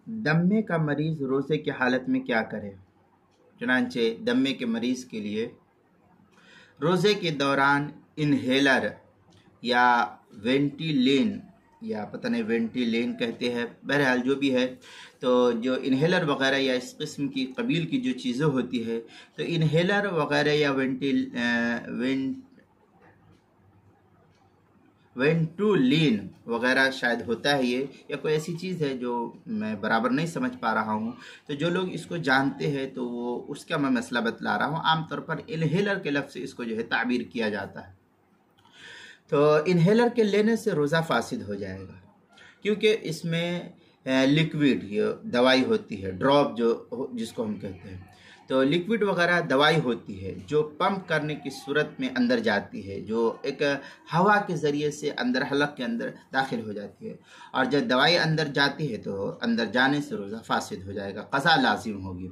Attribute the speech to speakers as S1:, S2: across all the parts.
S1: دمے کا مریض روزے کی حالت میں کیا کرے؟ چنانچہ دمے کے مریض کے لیے روزے کے دوران انہیلر یا وینٹیلین یا پتہ نہیں وینٹیلین کہتے ہیں، بہرحال جو بھی ہے، تو جو انہیلر وغیرہ یا اس قسم کی قبیل کی جو چیزیں ہوتی ہے، تو انہیلر وغیرہ یا وینٹولین وغیرہ شاید ہوتا ہے یہ، یا کوئی ایسی چیز ہے جو میں برابر نہیں سمجھ پا رہا ہوں، تو جو لوگ اس کو جانتے ہیں تو وہ اس کا میں مسئلہ بتلا رہا ہوں۔ عام طور پر انہیلر کے لفظ سے اس کو جو ہے تعبیر کیا جاتا ہے۔ تو انہیلر کے لینے سے روزہ فاسد ہو جائے گا، کیونکہ اس میں لکوڈ دوائی ہوتی ہے، ڈراپ جس کو ہم کہتے ہیں، تو لکوڈ وغیرہ دوائی ہوتی ہے جو پمپ کرنے کی صورت میں اندر جاتی ہے، جو ایک ہوا کے ذریعے سے اندر حلق کے اندر داخل ہو جاتی ہے، اور جب دوائی اندر جاتی ہے تو اندر جانے سے روزہ فاسد ہو جائے گا، قضا لازم ہوگی۔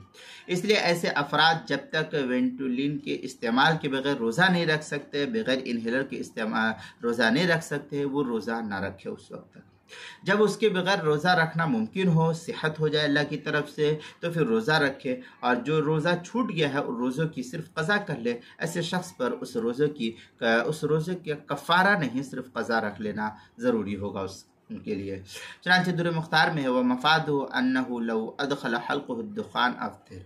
S1: اس لیے ایسے افراد جب تک وینٹولین کے استعمال کے بغیر روزہ نہیں رکھ سکتے، بغیر انہیلر کے استعمال روزہ نہیں رکھ سکتے، وہ روزہ نہ رکھے اس وقت تک۔ جب اس کے بغیر روزہ رکھنا ممکن ہو، صحت ہو جائے اللہ کی طرف سے، تو پھر روزہ رکھے، اور جو روزہ چھوٹ گیا ہے اور روزوں کی صرف قضا کر لے، ایسے شخص پر اس روزے کی کفارہ نہیں، صرف قضا رکھ لینا ضروری ہوگا اس کے لیے۔ چنانچہ در مختار میں ہے وَمَفَادُهُ أَنَّهُ لَوْ أَدْخَلَ حَلْقُهُ الدُّخَانَ أَفْطَرَ،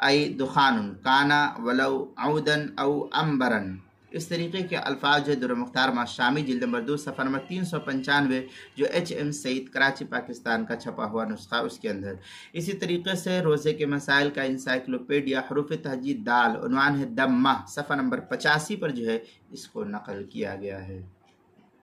S1: ای دخان کانا ولو عودن او امبرن۔ اس طریقے کے الفاظ جو در مختار ما شامی جلد نمبر 2 صفحہ نمبر 395 جو HM سعید کراچی پاکستان کا چھپا ہوا نسخہ اس کے اندر۔ اسی طریقے سے روزے کے مسائل کا انسائکلوپیڈیا حروف تہجید دال عنوان ہے دمہ، صفحہ نمبر 85 پر جو ہے اس کو نقل کیا گیا ہے۔